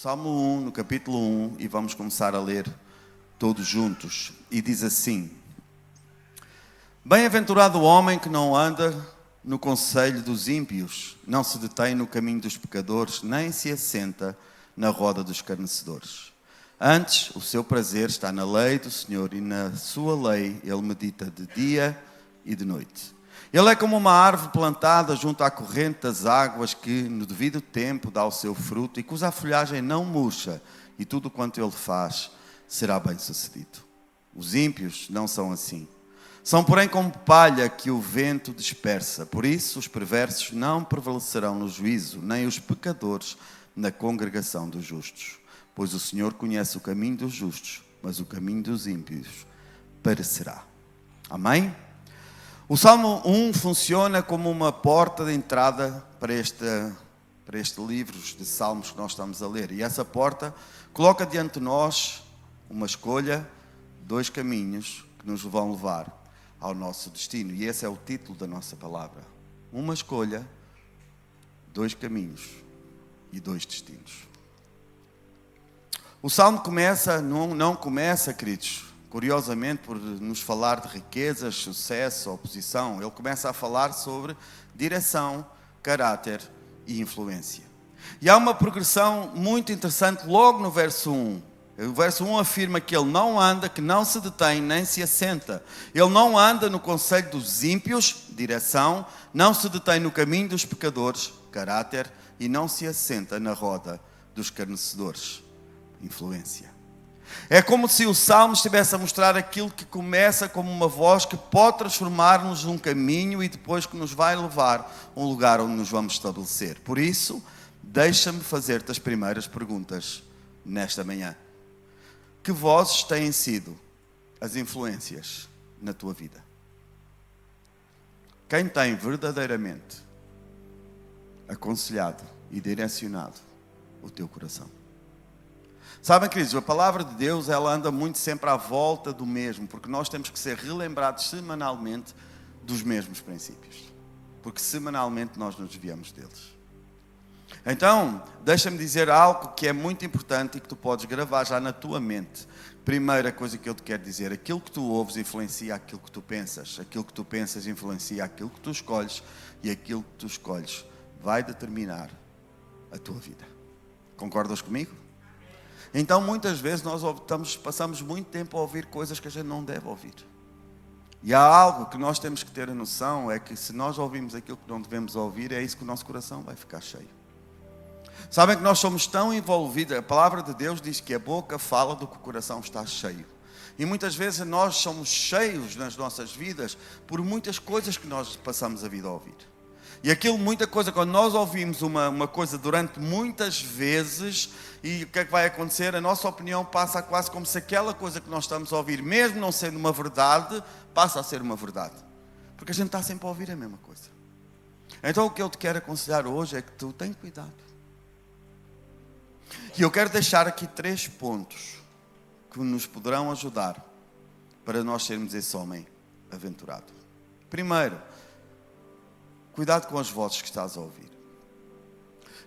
Salmo 1, no capítulo 1, e vamos começar a ler todos juntos. E diz assim: Bem-aventurado o homem que não anda no conselho dos ímpios, não se detém no caminho dos pecadores, nem se assenta na roda dos escarnecedores. Antes, o seu prazer está na lei do Senhor, e na sua lei ele medita de dia e de noite. Ele é como uma árvore plantada junto à corrente das águas, que no devido tempo dá o seu fruto e cuja folhagem não murcha, e tudo quanto ele faz será bem sucedido. Os ímpios não são assim. São, porém, como palha que o vento dispersa. Por isso, os perversos não prevalecerão no juízo, nem os pecadores na congregação dos justos. Pois o Senhor conhece o caminho dos justos, mas o caminho dos ímpios perecerá. Amém? O Salmo 1 funciona como uma porta de entrada para este livro de Salmos que nós estamos a ler. E essa porta coloca diante de nós uma escolha, dois caminhos que nos vão levar ao nosso destino. E esse é o título da nossa palavra. Uma escolha, dois caminhos e dois destinos. O Salmo não começa, queridos, curiosamente, por nos falar de riquezas, sucesso, oposição. Ele começa a falar sobre direção, caráter e influência. E há uma progressão muito interessante logo no verso 1. O verso 1 afirma que ele não anda, que não se detém, nem se assenta. Ele não anda no conselho dos ímpios, direção, não se detém no caminho dos pecadores, caráter, e não se assenta na roda dos escarnecedores, influência. É como se o Salmo estivesse a mostrar aquilo que começa como uma voz que pode transformar-nos num caminho e depois que nos vai levar a um lugar onde nos vamos estabelecer. Por isso, deixa-me fazer-te as primeiras perguntas nesta manhã. Que vozes têm sido as influências na tua vida? Quem tem verdadeiramente aconselhado e direcionado o teu coração? Sabem, queridos, a palavra de Deus, ela anda muito sempre à volta do mesmo, porque nós temos que ser relembrados semanalmente dos mesmos princípios, porque semanalmente nós nos desviamos deles. Então, deixa-me dizer algo que é muito importante e que tu podes gravar já na tua mente. Primeira coisa que eu te quero dizer: aquilo que tu ouves influencia aquilo que tu pensas, aquilo que tu pensas influencia aquilo que tu escolhes, e aquilo que tu escolhes vai determinar a tua vida. Concordas comigo? Então, muitas vezes, nós passamos muito tempo a ouvir coisas que a gente não deve ouvir. E há algo que nós temos que ter a noção, é que se nós ouvimos aquilo que não devemos ouvir, é isso que o nosso coração vai ficar cheio. Sabem que nós somos tão envolvidos, a palavra de Deus diz que a boca fala do que o coração está cheio. E muitas vezes nós somos cheios nas nossas vidas por muitas coisas que nós passamos a vida a ouvir. E aquilo, muita coisa, quando nós ouvimos uma coisa durante muitas vezes, e o que é que vai acontecer? A nossa opinião passa quase como se aquela coisa que nós estamos a ouvir, mesmo não sendo uma verdade, passa a ser uma verdade. Porque a gente está sempre a ouvir a mesma coisa. Então o que eu te quero aconselhar hoje é que tu tenha cuidado. E eu quero deixar aqui 3 pontos que nos poderão ajudar para nós sermos esse homem aventurado. Primeiro, cuidado com as vozes que estás a ouvir.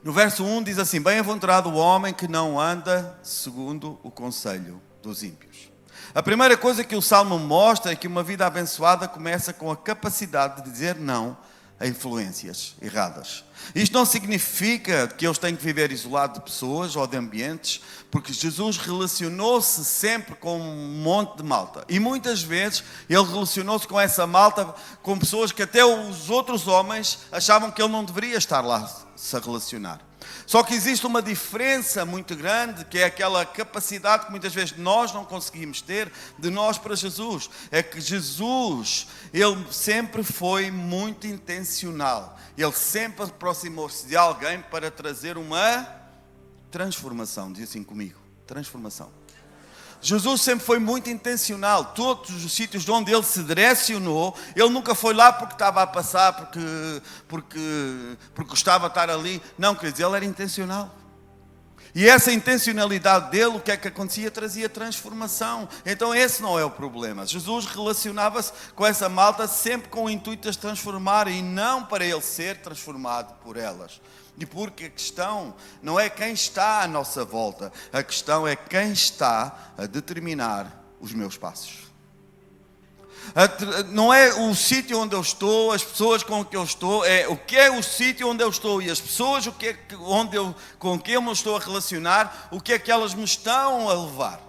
No verso 1 diz assim: Bem-aventurado o homem que não anda segundo o conselho dos ímpios. A primeira coisa que o Salmo mostra é que uma vida abençoada começa com a capacidade de dizer não a influências erradas. Isto não significa que eles têm que viver isolado de pessoas ou de ambientes, porque Jesus relacionou-se sempre com um monte de malta. E muitas vezes ele relacionou-se com essa malta, com pessoas que até os outros homens achavam que ele não deveria estar lá se a relacionar. Só que existe uma diferença muito grande, que é aquela capacidade que muitas vezes nós não conseguimos ter, de nós para Jesus. É que Jesus, ele sempre foi muito intencional. Ele sempre aproximou-se de alguém para trazer uma transformação. Diz assim comigo: transformação. Jesus sempre foi muito intencional. Todos os sítios onde ele se direcionou, ele nunca foi lá porque estava a passar, porque gostava de estar ali. Não, quer dizer, ele era intencional. E essa intencionalidade dele, o que é que acontecia? Trazia transformação. Então esse não é o problema. Jesus relacionava-se com essa malta sempre com o intuito de as transformar e não para ele ser transformado por elas. E porque a questão não é quem está à nossa volta, a questão é quem está a determinar os meus passos. Não é o sítio onde eu estou, as pessoas com que eu estou, é o que é o sítio onde eu estou e as pessoas com quem eu me estou a relacionar, o que é que elas me estão a levar.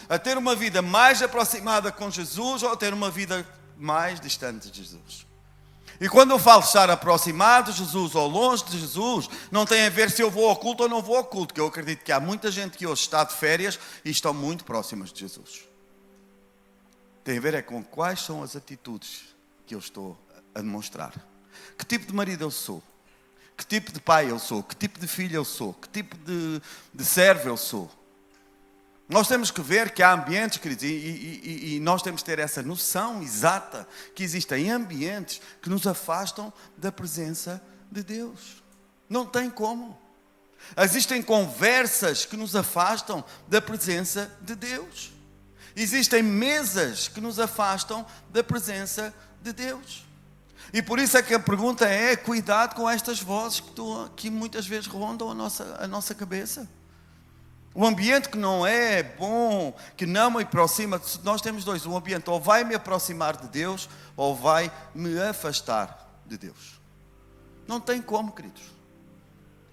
A ter uma vida mais aproximada com Jesus ou a ter uma vida mais distante de Jesus. E quando eu falo estar aproximado de Jesus ou longe de Jesus, não tem a ver se eu vou ao culto ou não vou ao culto, que eu acredito que há muita gente que hoje está de férias e estão muito próximas de Jesus. Tem a ver é com quais são as atitudes que eu estou a demonstrar. Que tipo de marido eu sou? Que tipo de pai eu sou? Que tipo de filho eu sou? Que tipo de servo eu sou? Nós temos que ver que há ambientes, queridos, e nós temos que ter essa noção exata que existem ambientes que nos afastam da presença de Deus. Não tem como. Existem conversas que nos afastam da presença de Deus. Existem mesas que nos afastam da presença de Deus. E por isso é que a pergunta é, cuidado com estas vozes que muitas vezes rondam a nossa cabeça. O ambiente que não é bom, que não me aproxima, nós temos dois, um ambiente ou vai me aproximar de Deus, ou vai me afastar de Deus. Não tem como, queridos.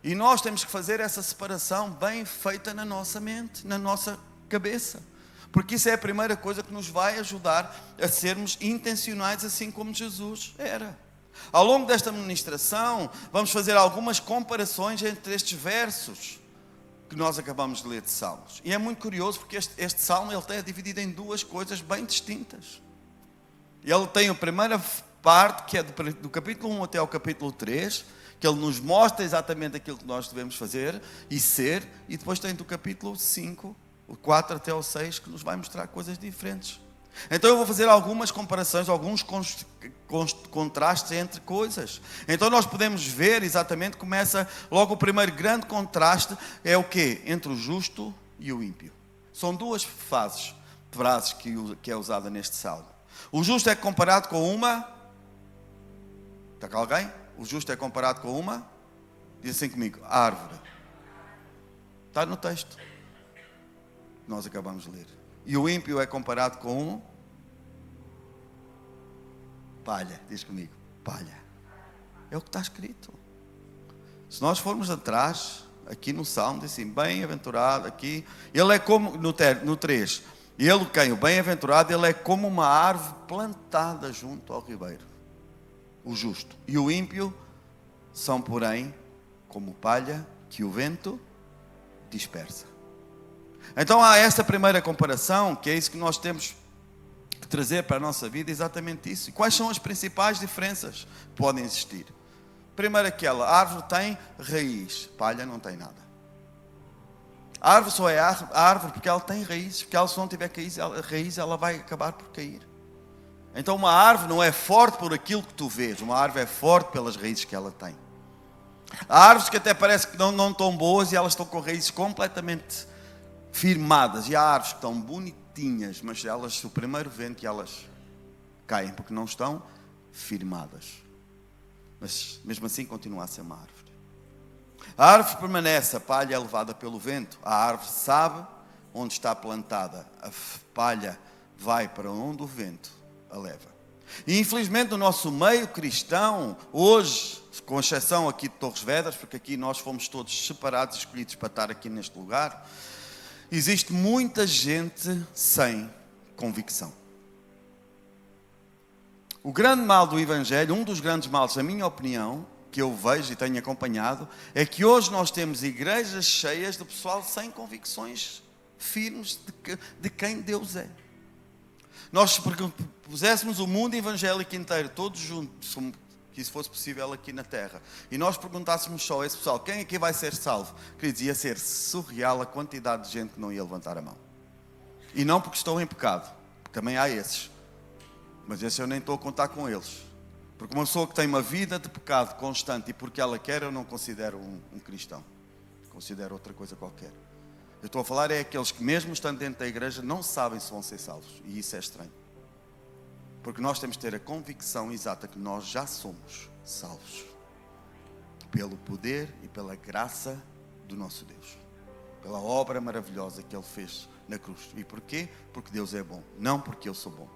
E nós temos que fazer essa separação bem feita na nossa mente, na nossa cabeça. Porque isso é a primeira coisa que nos vai ajudar a sermos intencionais assim como Jesus era. Ao longo desta ministração, vamos fazer algumas comparações entre estes versos que nós acabamos de ler de Salmos. E é muito curioso porque este Salmo ele é dividido em duas coisas bem distintas. Ele tem a primeira parte, que é do capítulo 1 até ao capítulo 3, que ele nos mostra exatamente aquilo que nós devemos fazer e ser, e depois tem do capítulo 5, o 4 até o 6, que nos vai mostrar coisas diferentes. Então eu vou fazer algumas comparações, alguns contrastes entre coisas. Então nós podemos ver exatamente, começa logo o primeiro grande contraste, é o quê? Entre o justo e o ímpio. São duas frases que é usada neste salmo. O justo é comparado com uma... Está cá alguém? O justo é comparado com uma... Diz assim comigo, árvore. Está no texto. Nós acabamos de ler. E o ímpio é comparado com um... palha. Diz comigo, palha. É o que está escrito. Se nós formos atrás, aqui no Salmo, diz assim, bem-aventurado, aqui... Ele é como, no 3, ele quem? O bem-aventurado, ele é como uma árvore plantada junto ao ribeiro. O justo. E o ímpio são, porém, como palha que o vento dispersa. Então há esta primeira comparação, que é isso que nós temos que trazer para a nossa vida, exatamente isso. E quais são as principais diferenças que podem existir? Primeiro aquela, a árvore tem raiz, palha não tem nada. A árvore só é árvore porque ela tem raízes, porque ela, se não tiver raiz, ela vai acabar por cair. Então uma árvore não é forte por aquilo que tu vês, uma árvore é forte pelas raízes que ela tem. Há árvores que até parece que não estão boas e elas estão com raízes completamente firmadas, e há árvores que estão bonitinhas, mas elas, o primeiro vento, elas caem, porque não estão firmadas. Mas mesmo assim continua a ser uma árvore. A árvore permanece, a palha é levada pelo vento. A árvore sabe onde está plantada, a palha vai para onde o vento a leva. E infelizmente no nosso meio cristão, hoje, com exceção aqui de Torres Vedras, porque aqui nós fomos todos separados e escolhidos para estar aqui neste lugar, existe muita gente sem convicção. O grande mal do Evangelho, um dos grandes males, na minha opinião, que eu vejo e tenho acompanhado, é que hoje nós temos igrejas cheias de pessoal sem convicções firmes de quem Deus é. Nós, se puséssemos o mundo evangélico inteiro, todos juntos, que isso fosse possível aqui na Terra, e nós perguntássemos só a esse pessoal, quem aqui vai ser salvo? Queridos, ia ser surreal a quantidade de gente que não ia levantar a mão. E não porque estão em pecado, porque também há esses. Mas esses eu nem estou a contar com eles. Porque uma pessoa que tem uma vida de pecado constante e porque ela quer, eu não considero um cristão. considero outra coisa qualquer. Eu estou a falar é aqueles que mesmo estando dentro da igreja não sabem se vão ser salvos. E isso é estranho. Porque nós temos de ter a convicção exata que nós já somos salvos. Pelo poder e pela graça do nosso Deus. Pela obra maravilhosa que Ele fez na cruz. E porquê? Porque Deus é bom. Não porque eu sou bom.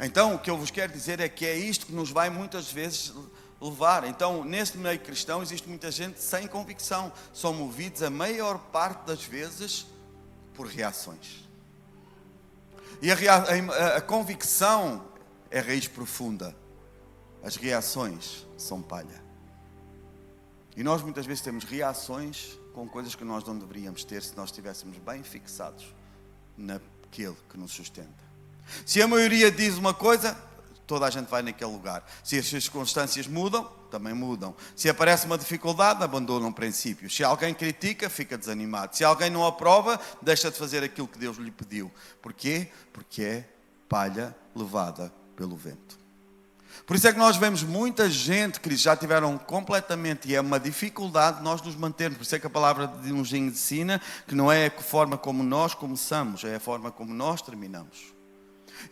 Então, o que eu vos quero dizer é que é isto que nos vai muitas vezes levar. Então, neste meio cristão existe muita gente sem convicção. São movidos a maior parte das vezes por reações. E a convicção é raiz profunda. As reações são palha. E nós muitas vezes temos reações com coisas que nós não deveríamos ter se nós estivéssemos bem fixados naquele que nos sustenta. Se a maioria diz uma coisa, toda a gente vai naquele lugar. Se as circunstâncias mudam, também mudam. Se aparece uma dificuldade, abandonam princípios. Se alguém critica, fica desanimado. Se alguém não aprova, deixa de fazer aquilo que Deus lhe pediu. Porquê? Porque é palha levada pelo vento. Por isso é que nós vemos muita gente que já tiveram completamente, e é uma dificuldade nós nos mantermos. Por isso é que a palavra de nos ensina que não é a forma como nós começamos, é a forma como nós terminamos.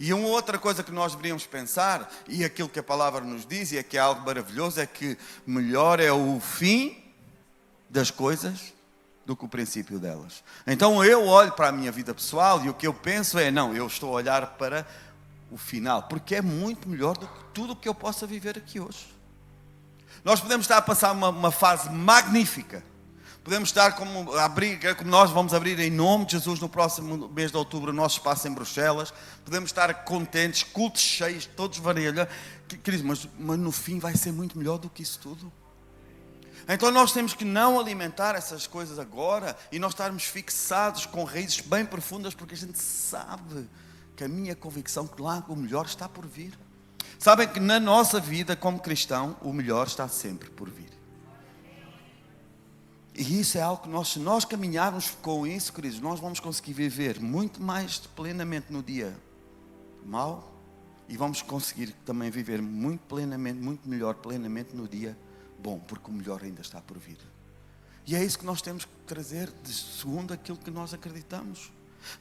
E uma outra coisa que nós deveríamos pensar, e aquilo que a palavra nos diz, e é que é algo maravilhoso, é que melhor é o fim das coisas do que o princípio delas. Então eu olho para a minha vida pessoal e o que eu penso é, não, eu estou a olhar para o final, porque é muito melhor do que tudo o que eu possa viver aqui hoje. Nós podemos estar a passar uma fase magnífica. Podemos estar como nós vamos abrir em nome de Jesus no próximo mês de outubro o nosso espaço em Bruxelas. Podemos estar contentes, cultos cheios, todos varilha. Queridos, mas no fim vai ser muito melhor do que isso tudo. Então nós temos que não alimentar essas coisas agora e nós estarmos fixados com raízes bem profundas, porque a gente sabe que a minha convicção é que lá o melhor está por vir. Sabem que na nossa vida como cristão o melhor está sempre por vir. E isso é algo que se nós caminharmos com isso, queridos, nós vamos conseguir viver muito mais plenamente no dia mau e vamos conseguir também viver muito plenamente, muito melhor plenamente no dia bom, porque o melhor ainda está por vir. E é isso que nós temos que trazer de segundo aquilo que nós acreditamos.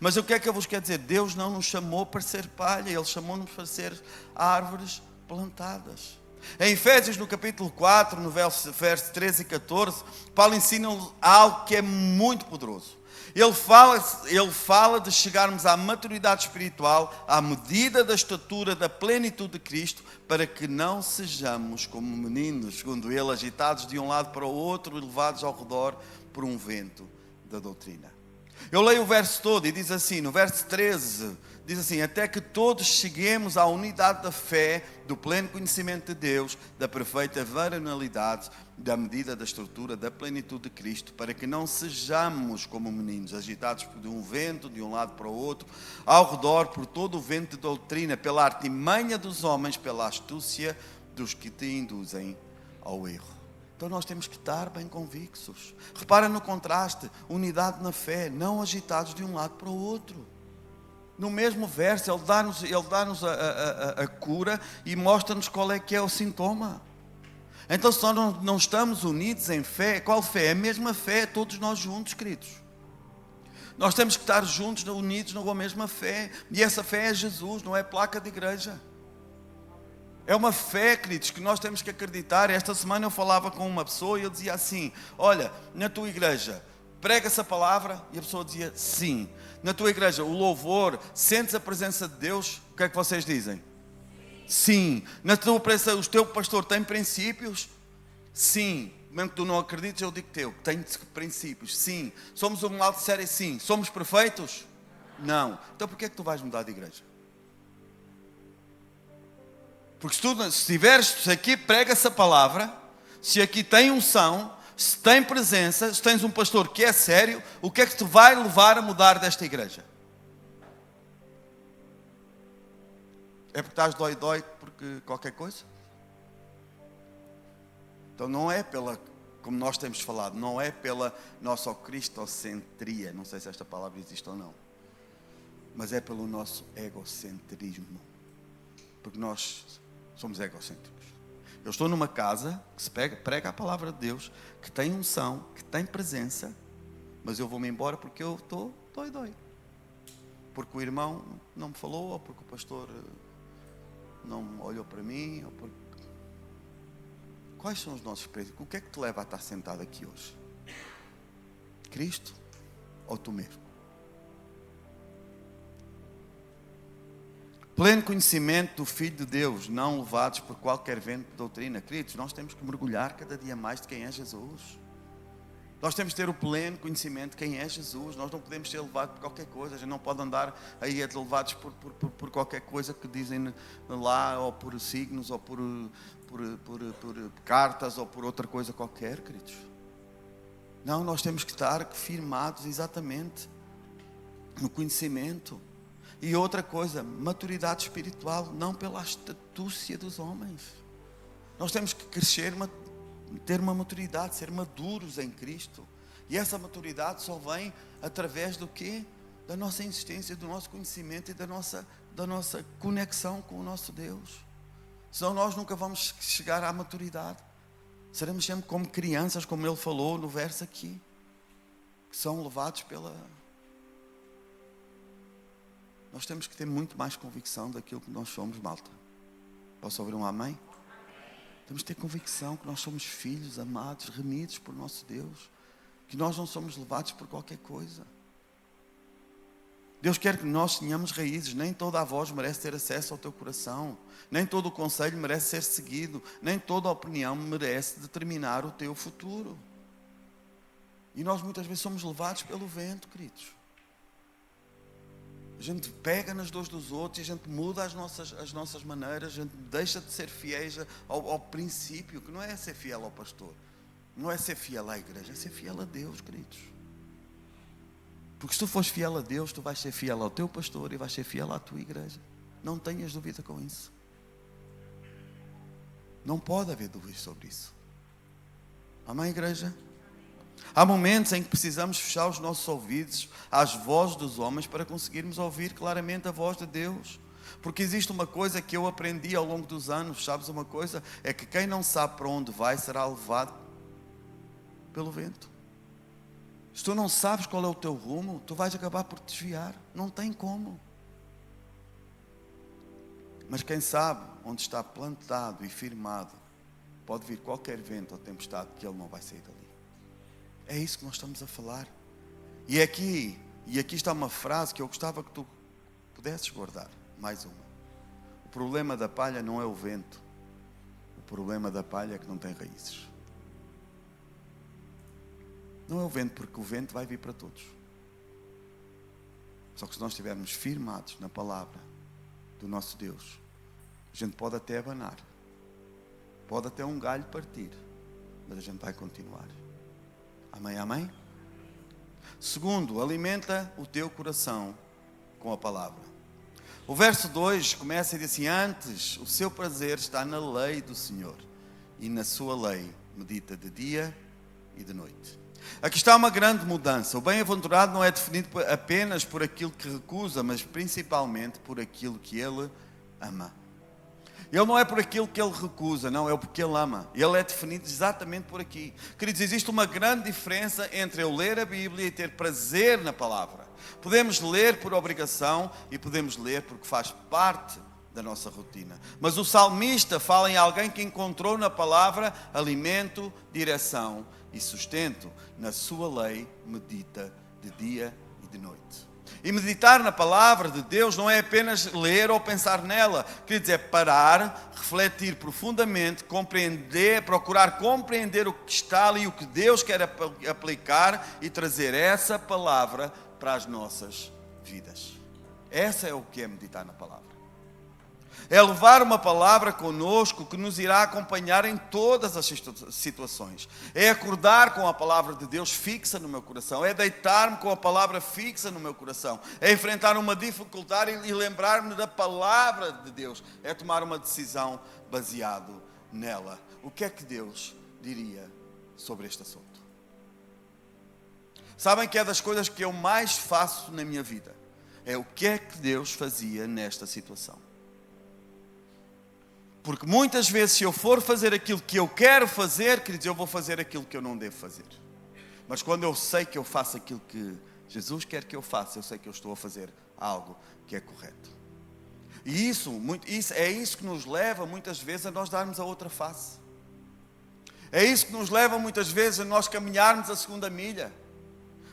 Mas o que é que eu vos quero dizer? Deus não nos chamou para ser palha, Ele chamou-nos para ser árvores plantadas. Em Efésios, no capítulo 4, no verso 13 e 14, Paulo ensina-nos algo que é muito poderoso. Ele fala de chegarmos à maturidade espiritual, à medida da estatura da plenitude de Cristo, para que não sejamos como meninos, segundo ele, agitados de um lado para o outro e levados ao redor por um vento da doutrina. Eu leio o verso todo e diz assim, no verso 13, diz assim, até que todos cheguemos à unidade da fé, do pleno conhecimento de Deus, da perfeita varonilidade, da medida da estrutura, da plenitude de Cristo, para que não sejamos como meninos, agitados por um vento de um lado para o outro, ao redor por todo o vento de doutrina, pela artimanha dos homens, pela astúcia dos que te induzem ao erro. Então nós temos que estar bem convictos. Repara no contraste, unidade na fé, não agitados de um lado para o outro. No mesmo verso, Ele dá-nos a cura e mostra-nos qual é que é o sintoma. Então se nós não estamos unidos em fé, qual fé? É a mesma fé, todos nós juntos, queridos. Nós temos que estar juntos, unidos na mesma fé. E essa fé é Jesus, não é placa de igreja. É uma fé, queridos, que nós temos que acreditar. Esta semana eu falava com uma pessoa e eu dizia assim, olha, na tua igreja, prega-se a palavra? E a pessoa dizia, sim. Na tua igreja, o louvor, sentes a presença de Deus? O que é que vocês dizem? Sim. Na tua presença, o teu pastor tem princípios? Sim. Mesmo que tu não acredites, eu digo teu, tem princípios. Sim. Somos um mal de série? Sim. Somos perfeitos? Não. Então porquê é que tu vais mudar de igreja? Porque se estiveres aqui, prega-se a palavra, se aqui tem unção, se tem presença, se tens um pastor que é sério, o que é que te vai levar a mudar desta igreja? É porque estás dói porque qualquer coisa? Então não é como nós temos falado, não é pela nossa cristocentria, não sei se esta palavra existe ou não, mas é pelo nosso egocentrismo, porque nós somos egocêntricos. Eu estou numa casa que se prega a palavra de Deus, que tem unção, que tem presença, mas eu vou-me embora porque eu estou dói. Porque o irmão não me falou, ou porque o pastor não olhou para mim, ou porque... Quais são os nossos preços? O que é que te leva a estar sentado aqui hoje? Cristo ou tu mesmo? Pleno conhecimento do Filho de Deus, não levados por qualquer vento de doutrina. Queridos, nós temos que mergulhar cada dia mais de quem é Jesus. Nós temos que ter o pleno conhecimento de quem é Jesus. Nós não podemos ser levados por qualquer coisa. A gente não pode andar aí levados por qualquer coisa que dizem lá, ou por signos, ou por cartas, ou por outra coisa qualquer, queridos. Não, nós temos que estar firmados exatamente no conhecimento. E outra coisa, maturidade espiritual, não pela astúcia dos homens. Nós temos que crescer, ter uma maturidade, ser maduros em Cristo. E essa maturidade só vem através do quê? Da nossa insistência, do nosso conhecimento e da nossa conexão com o nosso Deus. Senão nós nunca vamos chegar à maturidade. Seremos sempre como crianças, como ele falou no verso aqui, que são levados pela... Nós temos que ter muito mais convicção daquilo que nós somos, malta. Posso ouvir um amém? Temos que ter convicção que nós somos filhos amados, remidos por nosso Deus. Que nós não somos levados por qualquer coisa. Deus quer que nós tenhamos raízes. Nem toda a voz merece ter acesso ao teu coração. Nem todo o conselho merece ser seguido. Nem toda a opinião merece determinar o teu futuro. E nós muitas vezes somos levados pelo vento, queridos. A gente pega nas dores dos outros e a gente muda as nossas maneiras, a gente deixa de ser fiéis ao princípio, que não é ser fiel ao pastor, não é ser fiel à igreja, é ser fiel a Deus, queridos. Porque se tu fores fiel a Deus, tu vais ser fiel ao teu pastor e vais ser fiel à tua igreja. Não tenhas dúvida com isso. Não pode haver dúvidas sobre isso. Amém, igreja? Há momentos em que precisamos fechar os nossos ouvidos às vozes dos homens para conseguirmos ouvir claramente a voz de Deus. Porque existe uma coisa que eu aprendi ao longo dos anos, sabes uma coisa? É que quem não sabe para onde vai será levado pelo vento. Se tu não sabes qual é o teu rumo, tu vais acabar por te desviar. Não tem como. Mas quem sabe onde está plantado e firmado, pode vir qualquer vento ou tempestade que ele não vai sair dali. É isso que nós estamos a falar. E aqui está uma frase que eu gostava que tu pudesses guardar. Mais uma. O problema da palha não é o vento. O problema da palha é que não tem raízes. Não é o vento, porque o vento vai vir para todos. Só que se nós estivermos firmados na palavra do nosso Deus, a gente pode até abanar. Pode até um galho partir. Mas a gente vai continuar. Amém, amém? Segundo, alimenta o teu coração com a palavra. O verso 2 começa a dizer assim: antes o seu prazer está na lei do Senhor, e na sua lei medita de dia e de noite. Aqui está uma grande mudança. O bem-aventurado não é definido apenas por aquilo que recusa, mas principalmente por aquilo que ele ama. Ele não é por aquilo que ele recusa, não, é porque ele ama. Ele é definido exatamente por aqui. Queridos, existe uma grande diferença entre eu ler a Bíblia e ter prazer na palavra. Podemos ler por obrigação e podemos ler porque faz parte da nossa rotina. Mas o salmista fala em alguém que encontrou na palavra alimento, direção e sustento. Na sua lei medita de dia e de noite. E meditar na palavra de Deus não é apenas ler ou pensar nela. Quer dizer, é parar, refletir profundamente, compreender, procurar compreender o que está ali, o que Deus quer aplicar e trazer essa palavra para as nossas vidas. Essa é o que é meditar na palavra. É levar uma palavra conosco que nos irá acompanhar em todas as situações. É acordar com a palavra de Deus fixa no meu coração. É deitar-me com a palavra fixa no meu coração. É enfrentar uma dificuldade e lembrar-me da palavra de Deus. É tomar uma decisão baseado nela. O que é que Deus diria sobre este assunto? Sabem que é das coisas que eu mais faço na minha vida. É o que é que Deus fazia nesta situação. Porque muitas vezes, se eu for fazer aquilo que eu quero fazer, queridos, eu vou fazer aquilo que eu não devo fazer. Mas quando eu sei que eu faço aquilo que Jesus quer que eu faça, eu sei que eu estou a fazer algo que é correto. E é isso que nos leva muitas vezes a nós darmos a outra face. É isso que nos leva muitas vezes a nós caminharmos a segunda milha.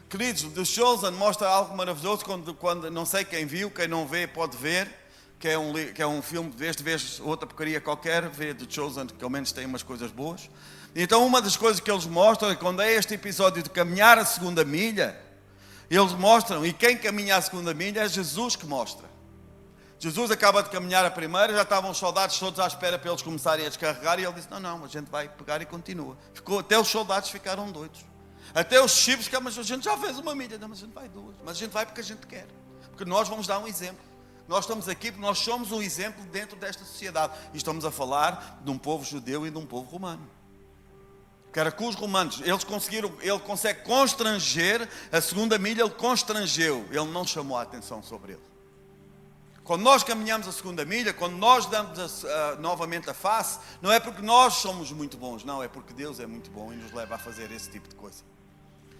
Queridos, The Chosen mostra algo maravilhoso quando não sei quem viu, quem não vê pode ver. Que é um filme, vez outra porcaria qualquer, vê The Chosen, que ao menos tem umas coisas boas. Então uma das coisas que eles mostram é quando é este episódio de caminhar a segunda milha, eles mostram, e quem caminha a segunda milha é Jesus que mostra. Jesus acaba de caminhar a primeira, já estavam os soldados todos à espera para eles começarem a descarregar, e ele disse, não, a gente vai pegar e continua. Até os soldados ficaram doidos. Até os discípulos, mas a gente já fez uma milha, não, mas a gente vai duas. Mas a gente vai porque a gente quer. Porque nós vamos dar um exemplo. Nós estamos aqui porque nós somos um exemplo dentro desta sociedade. E estamos a falar de um povo judeu e de um povo romano. Que era com os romanos, ele consegue constranger, a segunda milha ele constrangeu, ele não chamou a atenção sobre ele. Quando nós caminhamos a segunda milha, quando nós damos novamente a face, não é porque nós somos muito bons, não, é porque Deus é muito bom e nos leva a fazer esse tipo de coisa.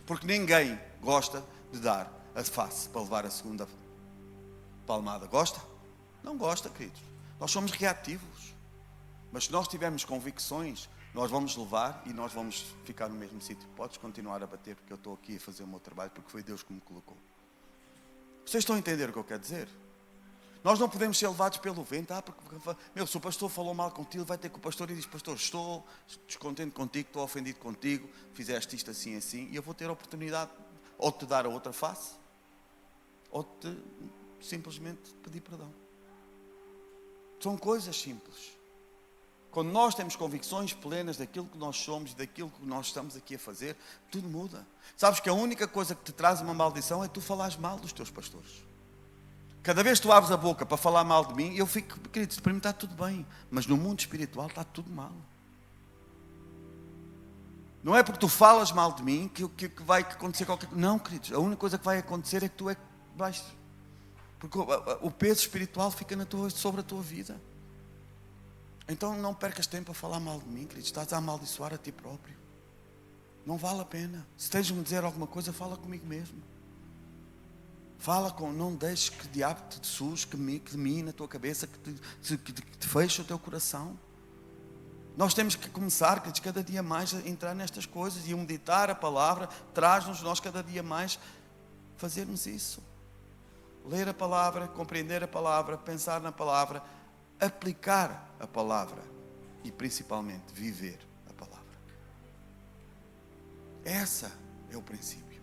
Porque ninguém gosta de dar a face para levar a segunda palmada. Gosta? Não gosta, queridos. Nós somos reativos. Mas se nós tivermos convicções, nós vamos levar e nós vamos ficar no mesmo sítio. Podes continuar a bater porque eu estou aqui a fazer o meu trabalho, porque foi Deus que me colocou. Vocês estão a entender o que eu quero dizer? Nós não podemos ser levados pelo vento. Porque, se o pastor falou mal contigo, vai ter que o pastor e diz, pastor, estou descontente contigo, estou ofendido contigo, fizeste isto assim, assim, e eu vou ter a oportunidade ou de te dar a outra face, ou de simplesmente pedir perdão. São coisas simples. Quando nós temos convicções plenas daquilo que nós somos, daquilo que nós estamos aqui a fazer, tudo muda. Sabes que a única coisa que te traz uma maldição é tu falares mal dos teus pastores. Cada vez que tu abres a boca para falar mal de mim, eu fico, querido, para mim está tudo bem, mas no mundo espiritual está tudo mal. Não é porque tu falas mal de mim que vai acontecer qualquer coisa. Não, queridos, a única coisa que vai acontecer é que tu vais... Porque o peso espiritual fica sobre a tua vida. Então não percas tempo a falar mal de mim, querido. Estás a amaldiçoar a ti próprio. Não vale a pena. Se tens de me dizer alguma coisa, fala comigo mesmo. Não deixes que o diabo te suje, que mine na tua cabeça, que te feche o teu coração. Nós temos que começar, queridos, cada dia mais a entrar nestas coisas e meditar a palavra, traz-nos nós cada dia mais fazermos isso. Ler a palavra, compreender a palavra, pensar na palavra, aplicar a palavra e principalmente viver a palavra. Esse é o princípio.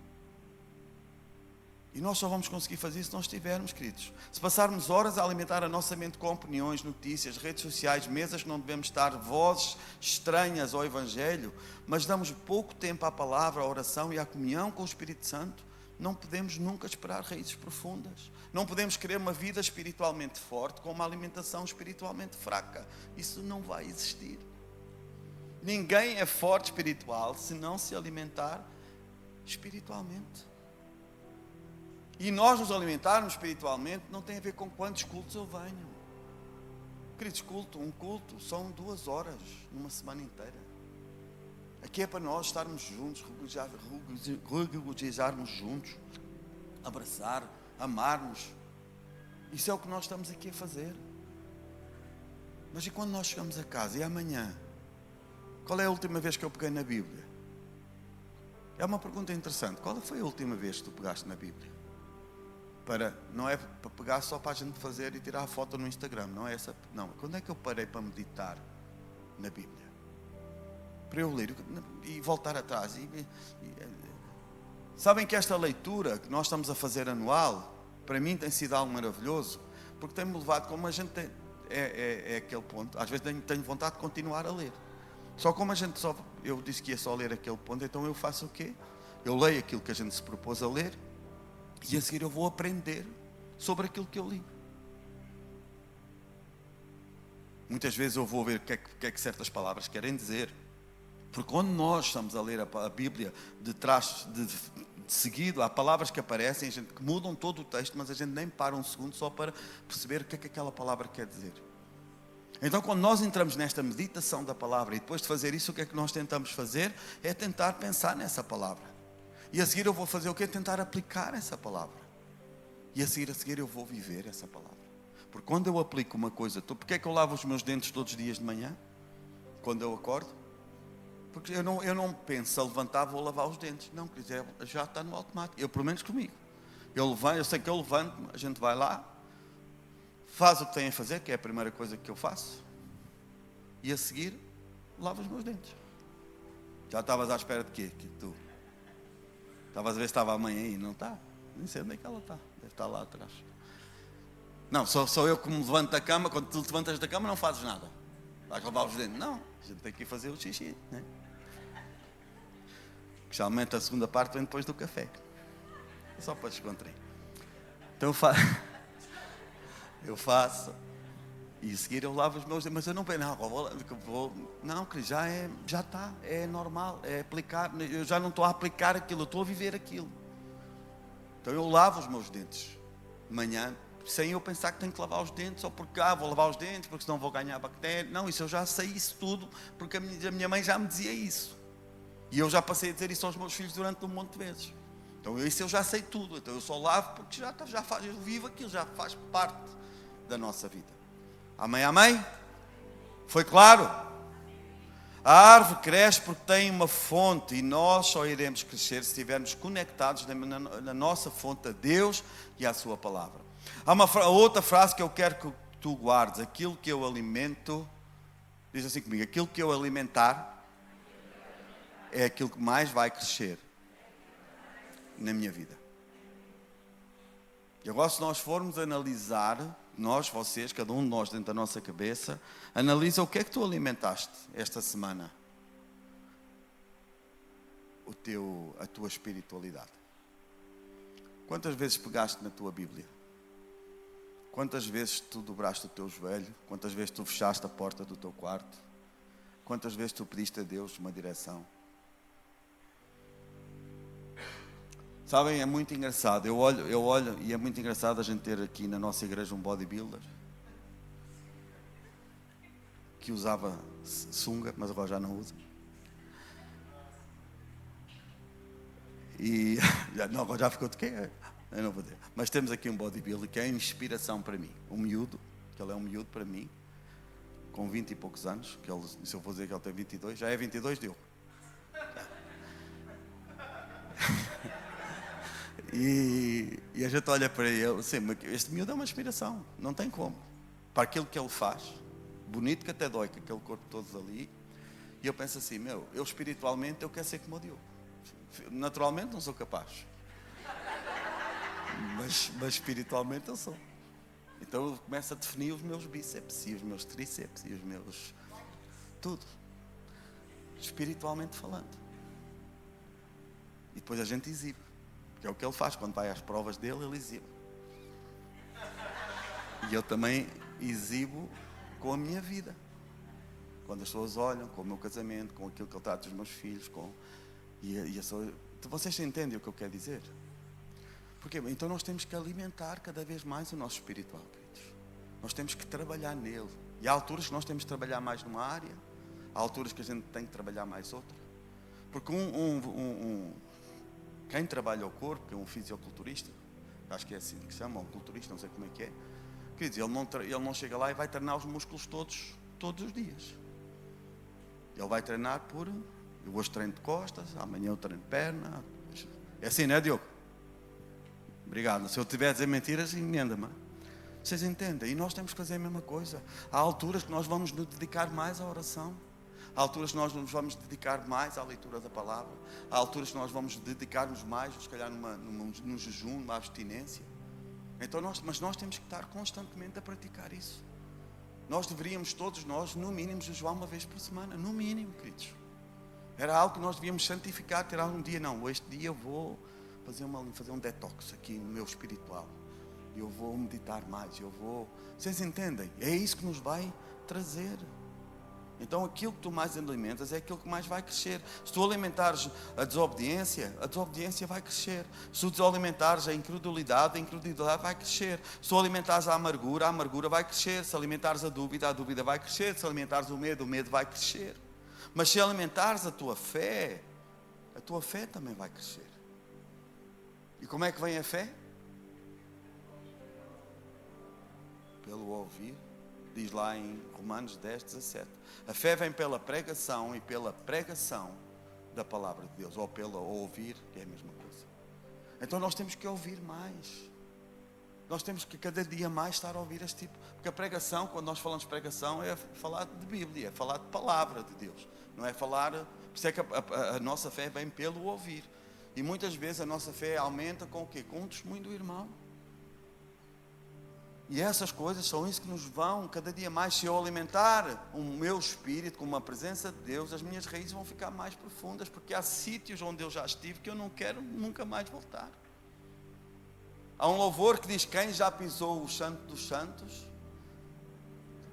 E nós só vamos conseguir fazer isso se nós estivermos, queridos. Se passarmos horas a alimentar a nossa mente com opiniões, notícias, redes sociais, mesas que não devemos estar, vozes estranhas ao Evangelho, mas damos pouco tempo à palavra, à oração e à comunhão com o Espírito Santo, não podemos nunca esperar raízes profundas. Não podemos querer uma vida espiritualmente forte com uma alimentação espiritualmente fraca. Isso não vai existir. Ninguém é forte espiritual se não se alimentar espiritualmente. E nós nos alimentarmos espiritualmente não tem a ver com quantos cultos eu venho. Queridos, um culto são 2 horas numa semana inteira. Aqui é para nós estarmos juntos, regozijarmos juntos, abraçar, amarmos. Isso é o que nós estamos aqui a fazer. Mas e quando nós chegamos a casa? E amanhã? Qual é a última vez que eu peguei na Bíblia? É uma pergunta interessante. Qual foi a última vez que tu pegaste na Bíblia? Não é para pegar só para a gente fazer e tirar a foto no Instagram. Não é essa. Não. Quando é que eu parei para meditar na Bíblia? Para eu ler e voltar atrás. Sabem que esta leitura que nós estamos a fazer anual, para mim tem sido algo maravilhoso, porque tem-me levado, como a gente tem, é aquele ponto, às vezes tenho vontade de continuar a ler. Só como eu disse que ia só ler aquele ponto, então eu faço o quê? Eu leio aquilo que a gente se propôs a ler, e a seguir eu vou aprender sobre aquilo que eu li. Muitas vezes eu vou ver o que é que certas palavras querem dizer. Porque quando nós estamos a ler a Bíblia de trás, de seguido, há palavras que aparecem, que mudam todo o texto, mas a gente nem para um segundo só para perceber o que é que aquela palavra quer dizer. Então, quando nós entramos nesta meditação da palavra e depois de fazer isso, o que é que nós tentamos fazer? É tentar pensar nessa palavra. E a seguir eu vou fazer o quê? Tentar aplicar essa palavra. E a seguir eu vou viver essa palavra. Porque quando eu aplico uma coisa, porque é que eu lavo os meus dentes todos os dias de manhã? Quando eu acordo? Porque eu não penso, a levantar, vou lavar os dentes. Não, quer dizer, já está no automático. Eu, pelo menos comigo. Eu sei que eu levanto, a gente vai lá, faz o que tem a fazer, que é a primeira coisa que eu faço. E a seguir, lavo os meus dentes. Já estavas à espera de quê? Que tu estavas a ver se estava a mãe aí, não está? Nem sei onde é que ela está. Deve estar lá atrás. Não, sou eu que me levanto da cama. Quando tu te levantas da cama não fazes nada. Vais lavar os dentes. Não, a gente tem que ir fazer o xixi, né? Que geralmente a segunda parte vem depois do café. Só para descontrair. Então eu faço. E a seguir eu lavo os meus dentes. Mas eu não penso, não, que já está, é normal, é aplicar. Eu já não estou a aplicar aquilo, eu estou a viver aquilo. Então eu lavo os meus dentes de manhã, sem eu pensar que tenho que lavar os dentes, ou porque vou lavar os dentes, porque senão vou ganhar bactéria. Não, isso eu já sei isso tudo, porque a minha mãe já me dizia isso. E eu já passei a dizer isso aos meus filhos durante um monte de vezes. Então isso eu já sei tudo, então eu só lavo porque eu vivo aquilo, já faz parte da nossa vida. Amém, amém? Foi claro? A árvore cresce porque tem uma fonte e nós só iremos crescer se estivermos conectados na nossa fonte a Deus e à sua palavra. Há uma outra frase que eu quero que tu guardes. Aquilo que eu alimento, diz assim comigo, aquilo que eu alimentar é aquilo que mais vai crescer na minha vida. E agora, se nós formos analisar, nós, vocês, cada um de nós dentro da nossa cabeça, analisa o que é que tu alimentaste esta semana. A tua espiritualidade. Quantas vezes pegaste na tua Bíblia? Quantas vezes tu dobraste o teu joelho? Quantas vezes tu fechaste a porta do teu quarto? Quantas vezes tu pediste a Deus uma direção? Sabem, é muito engraçado. Eu olho e é muito engraçado a gente ter aqui na nossa igreja um bodybuilder que usava sunga, mas agora já não usa. E agora já ficou de quê? Eu não vou dizer. Mas temos aqui um bodybuilder que é inspiração para mim. Um miúdo, que ele é um miúdo para mim, com 20 e poucos anos, que ele, se eu vou dizer que ele tem 22, já é 22, deu. E a gente olha para ele assim, este miúdo é uma inspiração, não tem como. Para aquilo que ele faz, bonito que até dói, com aquele corpo todo ali. E eu penso assim, eu espiritualmente eu quero ser como o Diogo. Naturalmente não sou capaz. Mas espiritualmente eu sou. Então eu começo a definir os meus bíceps e os meus tríceps e os meus... tudo. Espiritualmente falando. E depois a gente exibe. Que é o que ele faz, quando vai às provas dele, ele exibe. E eu também exibo com a minha vida. Quando as pessoas olham, com o meu casamento, com aquilo que eu trato dos meus filhos, vocês entendem o que eu quero dizer? Porque então nós temos que alimentar cada vez mais o nosso espiritual, queridos. Nós temos que trabalhar nele. E há alturas que nós temos que trabalhar mais numa área, há alturas que a gente tem que trabalhar mais outra. Porque quem trabalha o corpo, que é um fisioculturista, acho que é assim que se chama, um culturista, não sei como é que é, queridos, ele não chega lá e vai treinar os músculos todos os dias. Ele vai treinar eu hoje treino de costas, amanhã eu treino de perna. É assim, não é, Diogo? Obrigado. Se eu estiver a dizer mentiras, emenda-me. Vocês entendem? E nós temos que fazer a mesma coisa. Há alturas que nós vamos nos dedicar mais à oração. Há alturas que nós nos vamos dedicar mais à leitura da palavra. Há alturas que nós vamos dedicar-nos mais, se calhar num jejum, numa abstinência. Então mas nós temos que estar constantemente a praticar isso. Nós deveríamos, todos nós, no mínimo, jejuar uma vez por semana. No mínimo, queridos. Era algo que nós devíamos santificar, ter algum dia. Não, este dia eu vou fazer um detox aqui no meu espiritual. Eu vou meditar mais, vocês entendem? É isso que nos vai trazer. Então aquilo que tu mais alimentas é aquilo que mais vai crescer. Se tu alimentares a desobediência vai crescer. Se tu alimentares a incredulidade vai crescer. Se tu alimentares a amargura vai crescer. Se alimentares a dúvida vai crescer. Se alimentares o medo vai crescer. Mas se alimentares a tua fé também vai crescer. E como é que vem a fé? Pelo ouvir. Diz lá em Romanos 10, 17. A fé vem pela pregação e pela pregação da palavra de Deus. Ou pela ouvir, que é a mesma coisa. Então nós temos que ouvir mais. Nós temos que cada dia mais estar a ouvir este tipo. Porque a pregação, quando nós falamos de pregação, é falar de Bíblia, é falar de palavra de Deus. Não é falar... Por isso é que a nossa fé vem pelo ouvir. E muitas vezes a nossa fé aumenta com o quê? Com o testemunho do irmão. E essas coisas são isso que nos vão cada dia mais. Se eu alimentar o meu espírito com uma presença de Deus, as minhas raízes vão ficar mais profundas, porque há sítios onde eu já estive que eu não quero nunca mais voltar. Há um louvor que diz: quem já pisou o santo dos santos,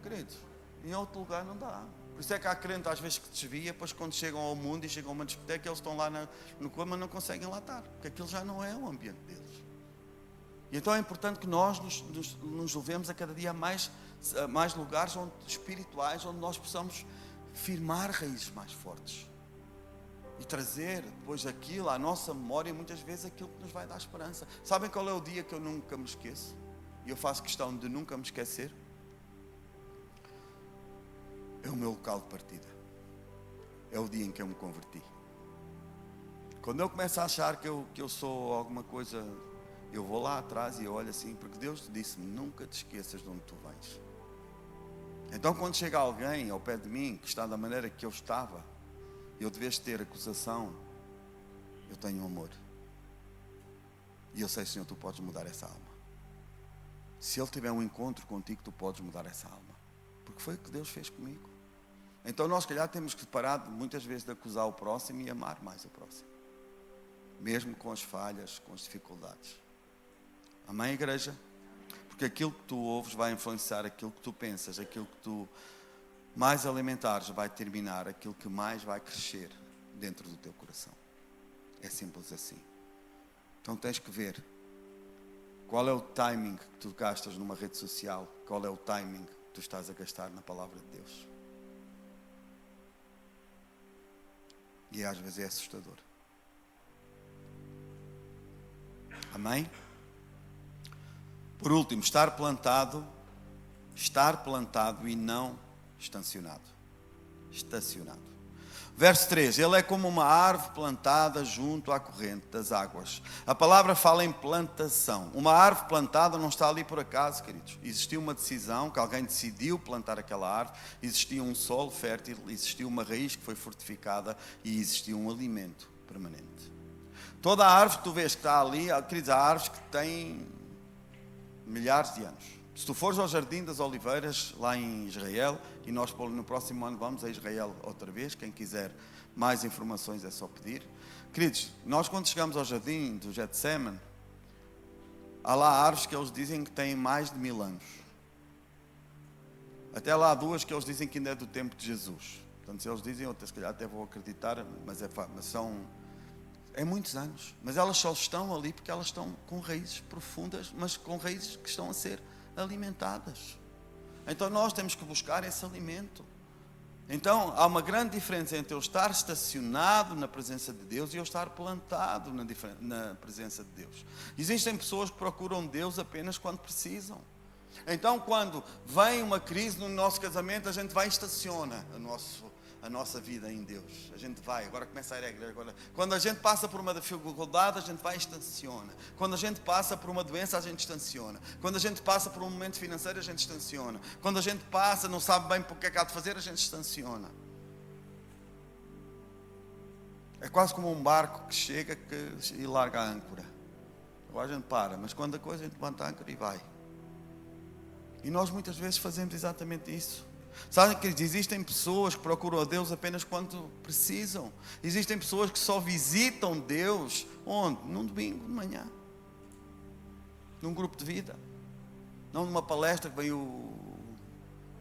queridos, em outro lugar não dá. Por isso é que há crentes às vezes que desvia, depois quando chegam ao mundo e chegam a uma discoteca, eles estão lá no coma, mas não conseguem lá estar, porque aquilo já não é o ambiente deles. E então é importante que nós nos levemos a cada dia a mais lugares espirituais, onde nós possamos firmar raízes mais fortes. E trazer depois aquilo à nossa memória, muitas vezes aquilo que nos vai dar esperança. Sabem qual é o dia que eu nunca me esqueço? E eu faço questão de nunca me esquecer? É o meu local de partida. É o dia em que eu me converti. Quando eu começo a achar que eu sou alguma coisa... Eu vou lá atrás e eu olho assim, porque Deus disse-me: nunca te esqueças de onde tu vens. Então quando chega alguém ao pé de mim, que está da maneira que eu estava, eu devia ter acusação, eu tenho amor. E eu sei, Senhor, tu podes mudar essa alma. Se Ele tiver um encontro contigo, tu podes mudar essa alma. Porque foi o que Deus fez comigo. Então nós, se calhar, temos que parar muitas vezes de acusar o próximo e amar mais o próximo. Mesmo com as falhas, com as dificuldades. Amém, igreja? Porque aquilo que tu ouves vai influenciar aquilo que tu pensas, aquilo que tu mais alimentares vai terminar aquilo que mais vai crescer dentro do teu coração. É simples assim. Então tens que ver qual é o timing que tu gastas numa rede social, qual é o timing que tu estás a gastar na palavra de Deus. E às vezes é assustador. Amém? Por último, estar plantado e não estacionado. Verso 3, ele é como uma árvore plantada junto à corrente das águas. A palavra fala em plantação. Uma árvore plantada não está ali por acaso, queridos. Existiu uma decisão, que alguém decidiu plantar aquela árvore, existia um solo fértil, existiu uma raiz que foi fortificada e existia um alimento permanente. Toda a árvore que tu vês que está ali, queridos, há árvores que têm milhares de anos. Se tu fores ao Jardim das Oliveiras, lá em Israel, e nós no próximo ano vamos a Israel outra vez, quem quiser mais informações é só pedir. Queridos, nós quando chegamos ao Jardim do Getsemane, há lá árvores que eles dizem que têm mais de 1000 anos. Até lá há duas que eles dizem que ainda é do tempo de Jesus. Portanto, se eles dizem, outras se calhar até vou acreditar, mas são... É muitos anos, mas elas só estão ali porque elas estão com raízes profundas, mas com raízes que estão a ser alimentadas. Então nós temos que buscar esse alimento. Então há uma grande diferença entre eu estar estacionado na presença de Deus e eu estar plantado na presença de Deus. Existem pessoas que procuram Deus apenas quando precisam. Então quando vem uma crise no nosso casamento, a gente vai e estaciona a nossa vida em Deus. A gente vai, agora começa a ir à igreja. Quando a gente passa por uma dificuldade, a gente vai e estaciona. Quando a gente passa por uma doença, a gente estaciona. Quando a gente passa por um momento financeiro, a gente estaciona. Quando a gente passa, não sabe bem o que é que há de fazer, a gente estaciona. É quase como um barco que chega e larga a âncora. Agora a gente para, mas quando a coisa, a gente levanta a âncora e vai. E nós muitas vezes fazemos exatamente isso. Sabem que existem pessoas que procuram a Deus apenas quando precisam. Existem pessoas que só visitam Deus, onde? Num domingo de manhã. Num grupo de vida. Não numa palestra que vem o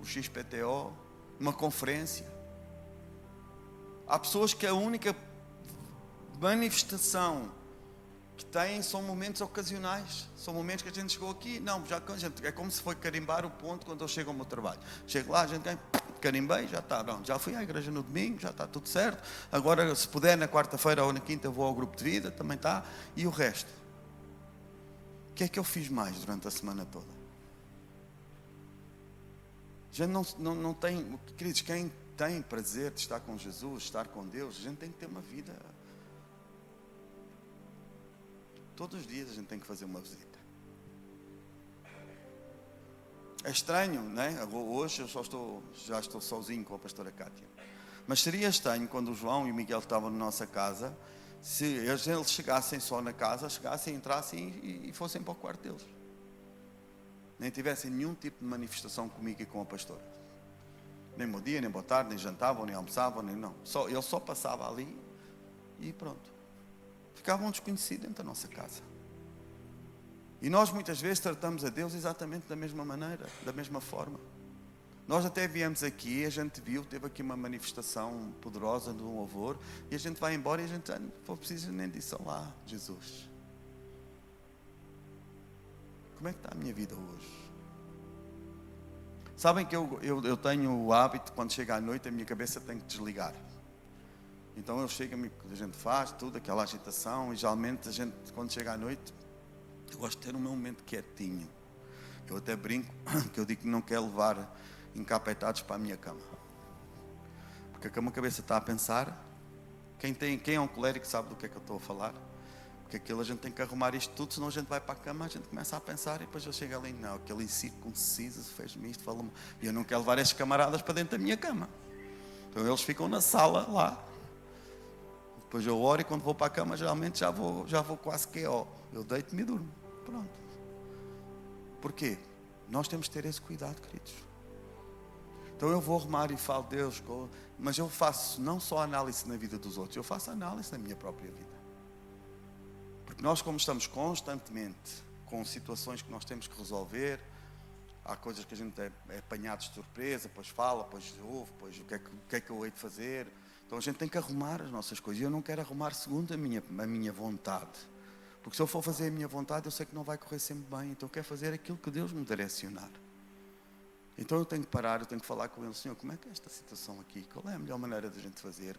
XPTO, numa conferência. Há pessoas que a única manifestação que têm são momentos ocasionais. São momentos que a gente chegou aqui. Não, já é como se foi carimbar o ponto quando eu chego ao meu trabalho. Chego lá, a gente carimbei, já está. Não, já fui à igreja no domingo, já está tudo certo. Agora, se puder, na quarta-feira ou na quinta, vou ao grupo de vida, também está. E o resto? O que é que eu fiz mais durante a semana toda? A gente não tem, queridos, quem tem prazer de estar com Jesus, estar com Deus, a gente tem que ter uma vida. Todos os dias a gente tem que fazer uma visita. É estranho, não é? Hoje eu já estou sozinho com a pastora Cátia. Mas seria estranho quando o João e o Miguel estavam na nossa casa, se eles chegassem só na casa, entrassem e fossem para o quarto deles. Nem tivessem nenhum tipo de manifestação comigo e com a pastora. Nem bom dia, nem boa tarde, nem jantavam, nem almoçavam, nem não. Ele só passava ali e pronto. Ficavam desconhecidos dentro da nossa casa. E nós muitas vezes tratamos a Deus exatamente da mesma maneira, da mesma forma. Nós até viemos aqui, a gente viu, teve aqui uma manifestação poderosa de um louvor, e a gente vai embora e a gente não foi preciso nem disso. Olá, Jesus. Como é que está a minha vida hoje? Sabem que eu tenho o hábito, quando chega à noite, a minha cabeça tem que desligar. Então eu chego, a gente faz tudo, aquela agitação, e geralmente a gente, quando chega à noite, eu gosto de ter o meu momento quietinho. Eu até brinco, que eu digo que não quero levar encapetados para a minha cama. Porque a cabeça está a pensar, quem é um colérico sabe do que é que eu estou a falar. Porque aquilo a gente tem que arrumar isto tudo, senão a gente vai para a cama, a gente começa a pensar e depois eu chego ali, não, aquele incircunciso fez-me isto, falou-me. E eu não quero levar estes camaradas para dentro da minha cama. Então eles ficam na sala lá. Depois eu oro e quando vou para a cama, geralmente já vou quase que eu deito-me e durmo. Pronto. Porquê? Nós temos que ter esse cuidado, queridos. Então eu vou arrumar e falo, Deus, mas eu faço não só análise na vida dos outros, eu faço análise na minha própria vida. Porque nós, como estamos constantemente com situações que nós temos que resolver, há coisas que a gente é apanhado de surpresa, depois fala, depois ouve, depois o que é que eu hei de fazer. Então a gente tem que arrumar as nossas coisas. E eu não quero arrumar segundo a minha vontade. Porque se eu for fazer a minha vontade, eu sei que não vai correr sempre bem. Então eu quero fazer aquilo que Deus me direcionar. Então eu tenho que parar, eu tenho que falar com Ele, Senhor, como é que é esta situação aqui? Qual é a melhor maneira de a gente fazer?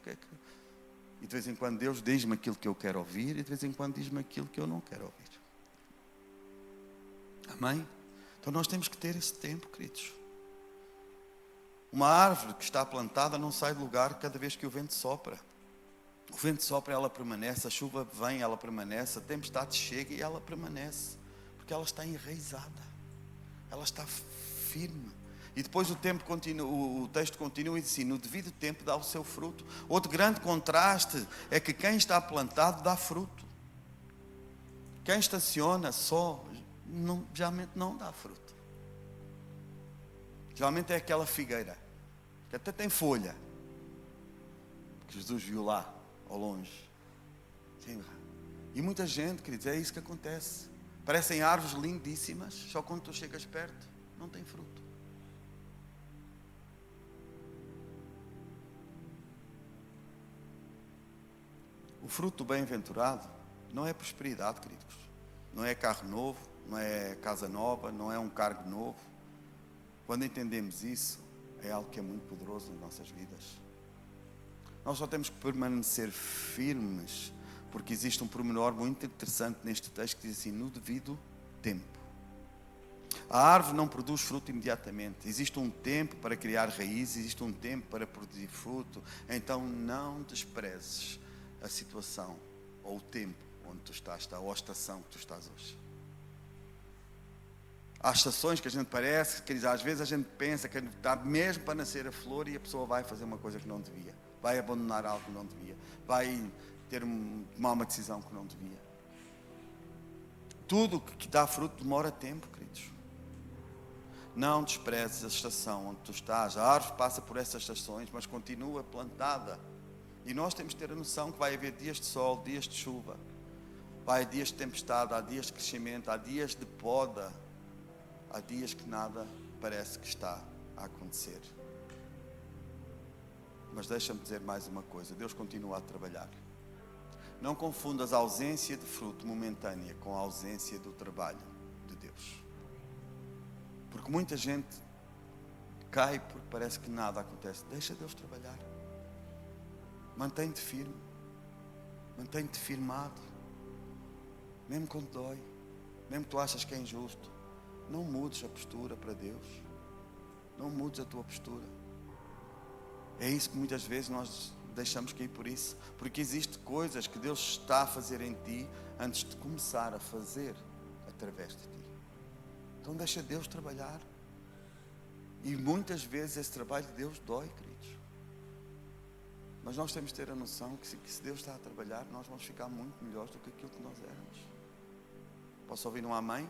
E de vez em quando Deus diz-me aquilo que eu quero ouvir e de vez em quando diz-me aquilo que eu não quero ouvir. Amém? Então nós temos que ter esse tempo, queridos. Uma árvore que está plantada não sai do lugar cada vez que o vento sopra. O vento sopra, ela permanece, a chuva vem, ela permanece, a tempestade chega e ela permanece. Porque ela está enraizada. Ela está firme. E depois o texto continua e diz assim, no devido tempo dá o seu fruto. Outro grande contraste é que quem está plantado dá fruto. Quem estaciona só, geralmente não dá fruto. Geralmente é aquela figueira, que até tem folha, que Jesus viu lá, ao longe. Sim. E muita gente, queridos, é isso que acontece. Parecem árvores lindíssimas, só quando tu chegas perto, não tem fruto. O fruto do bem-aventurado não é prosperidade, queridos. Não é carro novo, não é casa nova, não é um cargo novo. Quando entendemos isso, é algo que é muito poderoso nas nossas vidas. Nós só temos que permanecer firmes, porque existe um pormenor muito interessante neste texto que diz assim, no devido tempo. A árvore não produz fruto imediatamente. Existe um tempo para criar raízes, existe um tempo para produzir fruto. Então não desprezes a situação ou o tempo onde tu estás, ou a estação que tu estás hoje. Há estações que a gente parece, que às vezes a gente pensa que está mesmo para nascer a flor e a pessoa vai fazer uma coisa que não devia, vai abandonar algo que não devia, vai tomar uma decisão que não devia. Tudo que dá fruto demora tempo, queridos. Não desprezes a estação onde tu estás. A árvore passa por essas estações, mas continua plantada. E nós temos que ter a noção que vai haver dias de sol, dias de chuva. Vai haver dias de tempestade, há dias de crescimento, há dias de poda. Há dias que nada parece que está a acontecer. Mas deixa-me dizer mais uma coisa, Deus continua a trabalhar. Não confundas a ausência de fruto momentânea com a ausência do trabalho de Deus. Porque muita gente cai porque parece que nada acontece. Deixa Deus trabalhar. Mantém-te firme. Mantém-te firmado. Mesmo quando dói. Mesmo que tu achas que é injusto. Não mudes a postura para Deus. Não mudes a tua postura. É isso que muitas vezes nós deixamos cair por isso. Porque existem coisas que Deus está a fazer em ti antes de começar a fazer através de ti. Então deixa Deus trabalhar. E muitas vezes esse trabalho de Deus dói, queridos. Mas nós temos de ter a noção que se Deus está a trabalhar, nós vamos ficar muito melhores do que aquilo que nós éramos. Posso ouvir um amém?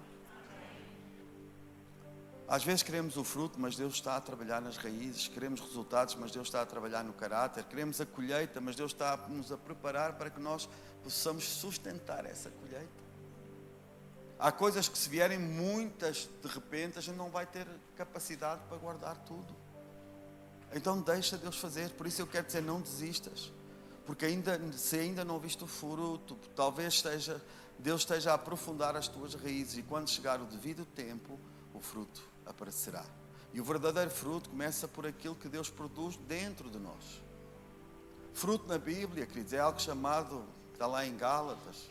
Às vezes queremos o fruto, mas Deus está a trabalhar nas raízes. Queremos resultados, mas Deus está a trabalhar no caráter. Queremos a colheita, mas Deus está a nos preparar para que nós possamos sustentar essa colheita. Há coisas que, se vierem muitas de repente, a gente não vai ter capacidade para guardar tudo. Então deixa Deus fazer. Por isso eu quero dizer, não desistas. Porque se ainda não viste o fruto, talvez Deus esteja a aprofundar as tuas raízes. E quando chegar o devido tempo, o fruto aparecerá. E o verdadeiro fruto começa por aquilo que Deus produz dentro de nós. Fruto na Bíblia, queridos, é algo chamado, está lá em Gálatas,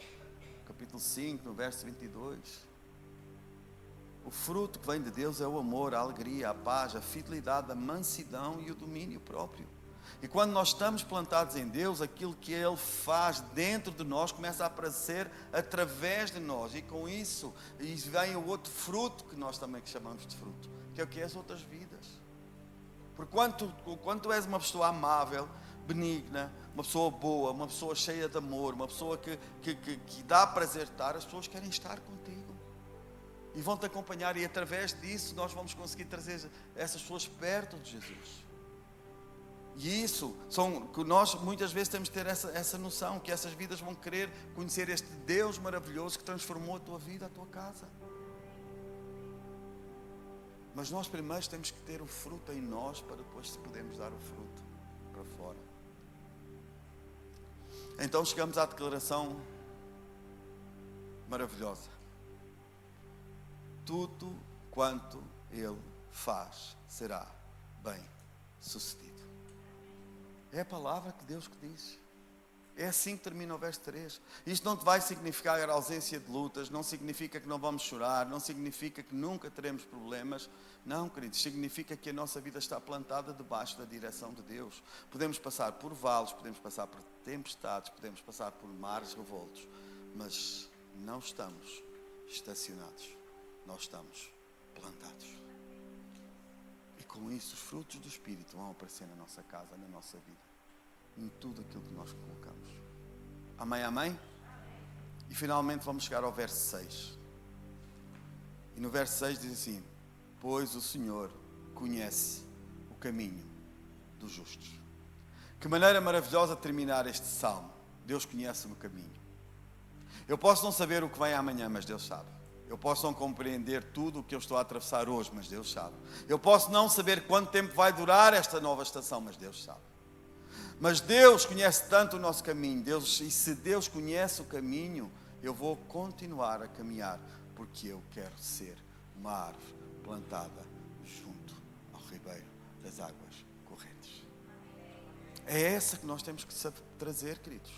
capítulo 5, no verso 22. O fruto que vem de Deus é o amor, a alegria, a paz, a fidelidade, a mansidão e o domínio próprio. E quando nós estamos plantados em Deus, aquilo que Ele faz dentro de nós começa a aparecer através de nós. E com isso vem o outro fruto que nós também chamamos de fruto, que é o que é as outras vidas. Porque quando tu és uma pessoa amável, benigna, uma pessoa boa, uma pessoa cheia de amor, uma pessoa que dá prazer estar, as pessoas querem estar contigo. E vão-te acompanhar, e através disso nós vamos conseguir trazer essas pessoas perto de Jesus. E isso, que nós muitas vezes temos de ter essa noção, que essas vidas vão querer conhecer este Deus maravilhoso que transformou a tua vida, a tua casa. Mas nós primeiro temos que ter o fruto em nós, para depois podermos dar o fruto para fora. Então chegamos à declaração maravilhosa. Tudo quanto Ele faz será bem sucedido. É a palavra que Deus que diz. É assim que termina o verso 3. Isto não te vai significar a ausência de lutas, não significa que não vamos chorar, não significa que nunca teremos problemas. Não, queridos, significa que a nossa vida está plantada debaixo da direção de Deus. Podemos passar por vales, podemos passar por tempestades, podemos passar por mares revoltos, mas não estamos estacionados, nós estamos plantados. E com isso os frutos do Espírito vão aparecer na nossa casa, na nossa vida, em tudo aquilo que nós colocamos. Amém, amém? E finalmente vamos chegar ao verso 6. E no verso 6 diz assim: pois o Senhor conhece o caminho dos justos. Que maneira maravilhosa de terminar este salmo. Deus conhece o meu caminho. Eu posso não saber o que vem amanhã, mas Deus sabe. Eu posso não compreender tudo o que eu estou a atravessar hoje, mas Deus sabe. Eu posso não saber quanto tempo vai durar esta nova estação, mas Deus sabe. Mas Deus conhece tanto o nosso caminho. E se Deus conhece o caminho, eu vou continuar a caminhar, porque eu quero ser uma árvore plantada junto ao ribeiro das águas correntes. É essa que nós temos que trazer, queridos.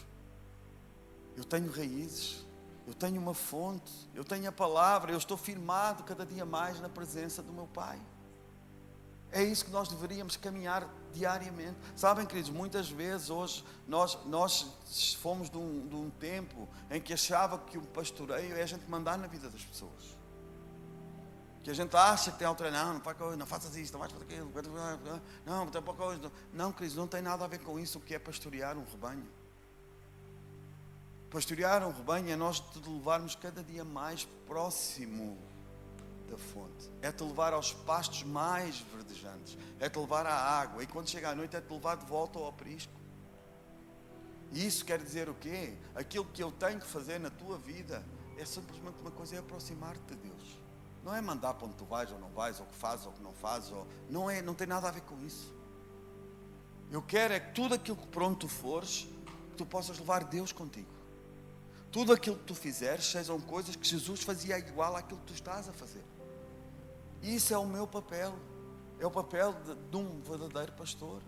Eu tenho raízes, eu tenho uma fonte, eu tenho a palavra, eu estou firmado cada dia mais na presença do meu Pai. É isso que nós deveríamos caminhar diariamente. Sabem, queridos, muitas vezes hoje nós fomos de um tempo em que achava que o pastoreio é a gente mandar na vida das pessoas. Que a gente acha que tem autoridade, não faças isto, não vais fazer aquilo, não tem pouca coisa. Não, queridos, não tem nada a ver com isso, o que é pastorear um rebanho. Pastorear um rebanho é nós te levarmos cada dia mais próximo da fonte. É te levar aos pastos mais verdejantes. É te levar à água. E quando chega à noite é te levar de volta ao aprisco. E isso quer dizer o quê? Aquilo que eu tenho que fazer na tua vida é simplesmente uma coisa, é aproximar-te de Deus. Não é mandar para onde tu vais ou não vais, ou que fazes ou que não fazes. Não tem nada a ver com isso. Eu quero é que tudo aquilo que por onde tu fores, que tu possas levar Deus contigo. Tudo aquilo que tu fizeres, sejam coisas que Jesus fazia igual àquilo que tu estás a fazer. E isso é o meu papel. É o papel de um verdadeiro pastor.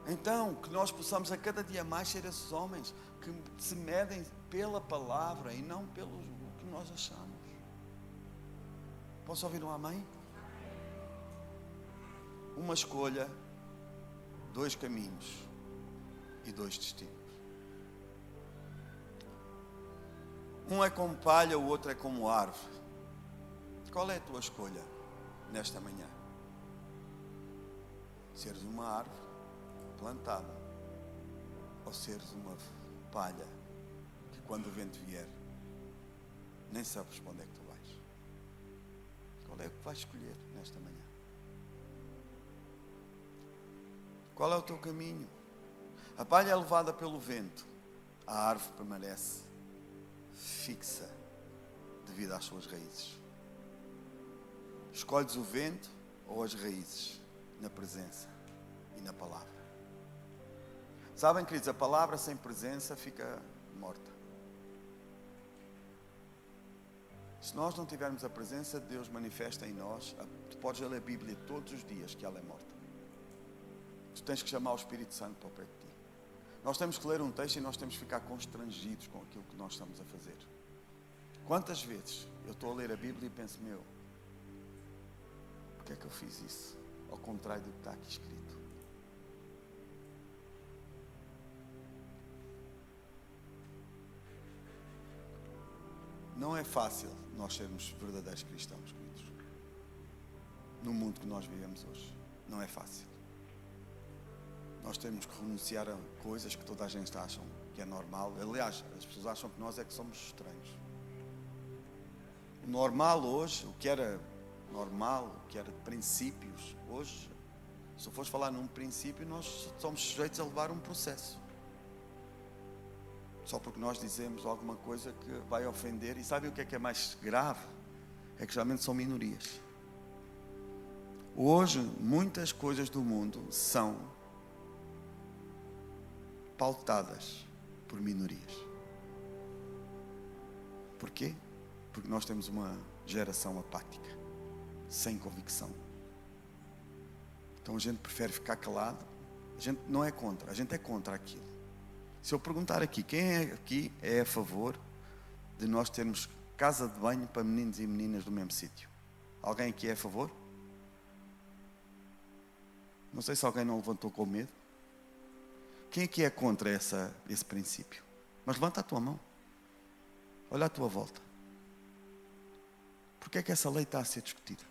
Então, que nós possamos a cada dia mais ser esses homens que se medem pela palavra e não pelo que nós achamos. Posso ouvir um amém? Uma escolha, 2 caminhos e 2 destinos. Um é como palha, o outro é como árvore. Qual é a tua escolha nesta manhã? Seres uma árvore plantada ou seres uma palha que quando o vento vier nem sabes para onde é que tu vais? Qual é o que vais escolher nesta manhã? Qual é o teu caminho? A palha é levada pelo vento, a árvore permanece fixa devido às suas raízes. Escolhes o vento ou as raízes na presença e na palavra. Sabem, queridos, a palavra sem presença fica morta. Se nós não tivermos a presença de Deus manifesta em nós, tu podes ler a Bíblia todos os dias que ela é morta. Tu tens que chamar o Espírito Santo para o pé de ti. Nós temos que ler um texto e nós temos que ficar constrangidos com aquilo que nós estamos a fazer. Quantas vezes eu estou a ler a Bíblia e penso, porque é que eu fiz isso? Ao contrário do que está aqui escrito. Não é fácil nós sermos verdadeiros cristãos, queridos. No mundo que nós vivemos hoje. Não é fácil. Nós temos que renunciar a coisas que toda a gente acha que é normal. Aliás, as pessoas acham que nós é que somos estranhos. O normal hoje, o que era normal, o que era de princípios, hoje, se eu fores falar num princípio, nós somos sujeitos a levar um processo. Só porque nós dizemos alguma coisa que vai ofender. E sabem o que é mais grave? É que geralmente são minorias. Hoje, muitas coisas do mundo são pautadas por minorias. Porquê? Porque nós temos uma geração apática, sem convicção. Então a gente prefere ficar calado. A gente não é contra, a gente é contra aquilo. Se eu perguntar aqui, quem aqui é a favor de nós termos casa de banho para meninos e meninas do mesmo sítio? Alguém aqui é a favor? Não sei se alguém não levantou com medo. Quem aqui é contra esse princípio? Mas levanta a tua mão. Olha à tua volta. Porquê é que essa lei está a ser discutida?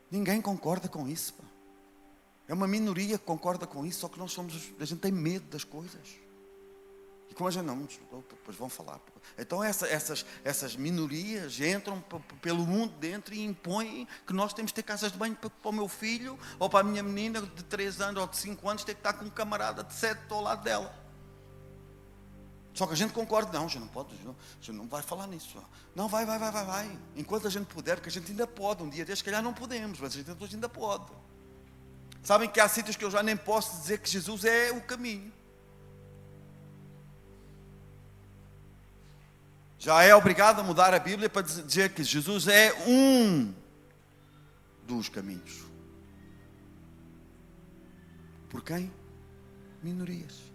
Ninguém concorda com isso, pá. É uma minoria que concorda com isso, só que a gente tem medo das coisas. E como a gente não, depois vão falar. Então essas minorias entram pelo mundo dentro e impõem que nós temos que ter casas de banho para o meu filho, ou para a minha menina de 3 anos ou de 5 anos ter que estar com um camarada de 7 ao lado dela. Só que a gente concorda, não, a gente não pode, a gente não vai falar nisso. Não, vai. Enquanto a gente puder, porque a gente ainda pode, um dia desses, se calhar não podemos, mas a gente hoje ainda pode. Sabem que há sítios que eu já nem posso dizer que Jesus é o caminho. Já é obrigado a mudar a Bíblia para dizer que Jesus é um dos caminhos. Por quem? Minorias.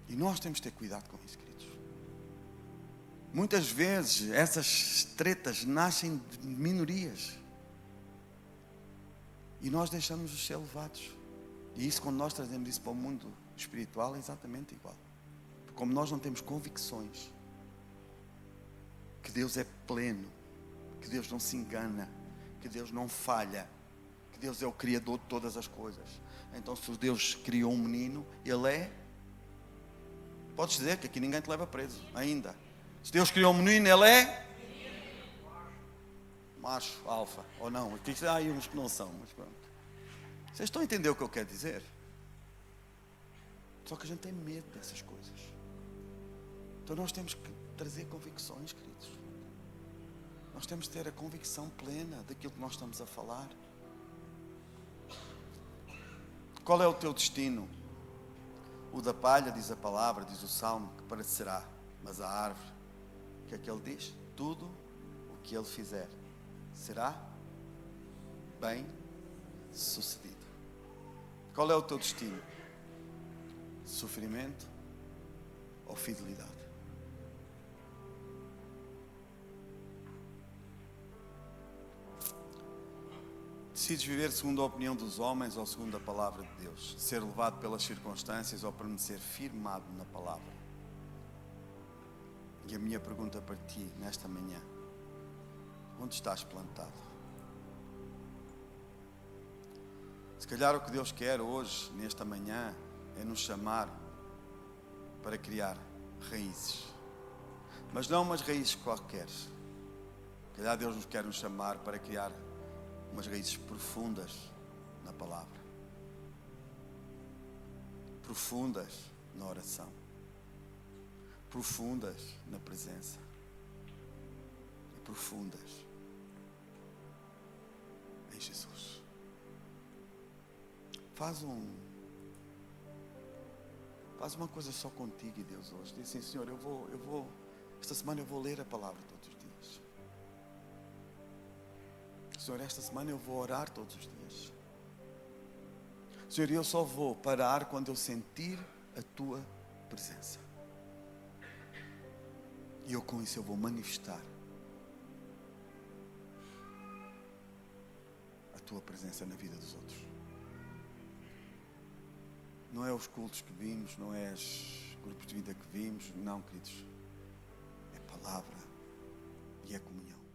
E nós temos que ter cuidado com isso, queridos. Muitas vezes essas tretas nascem de minorias. E nós deixamos-nos ser levados. E isso, quando nós trazemos isso para o mundo espiritual, é exatamente igual. Porque como nós não temos convicções que Deus é pleno, que Deus não se engana, que Deus não falha, que Deus é o Criador de todas as coisas. Então, se Deus criou um menino, Ele é... Podes dizer que aqui ninguém te leva preso, ainda. Se Deus criou um menino, Ele é... macho, alfa, ou não. Aqui há aí uns que não são, mas pronto. Vocês estão a entender o que eu quero dizer? Só que a gente tem medo dessas coisas. Então nós temos que trazer convicções, queridos. Nós temos que ter a convicção plena daquilo que nós estamos a falar. Qual é o teu destino? O da palha, diz a palavra, diz o Salmo, que parecerá, mas a árvore, o que é que ele diz? Tudo o que ele fizer será bem sucedido. Qual é o teu destino? Sofrimento ou fidelidade? Decides viver segundo a opinião dos homens ou segundo a palavra de Deus? Ser levado pelas circunstâncias ou permanecer firmado na palavra? E a minha pergunta para ti nesta manhã: onde estás plantado? Se calhar o que Deus quer hoje, nesta manhã, é nos chamar para criar raízes. Mas não umas raízes qualquer. Se calhar Deus nos quer nos chamar para criar umas raízes profundas na palavra. Profundas na oração. Profundas na presença. E profundas em Jesus. Faz uma coisa só contigo e Deus hoje. Diz assim: Senhor, esta semana eu vou ler a palavra todos os dias. Senhor, esta semana eu vou orar todos os dias. Senhor, eu só vou parar quando eu sentir a Tua presença. E eu com isso eu vou manifestar a Tua presença na vida dos outros. Não é os cultos que vimos, não é os grupos de vida que vimos, não, queridos. É palavra e é comunhão.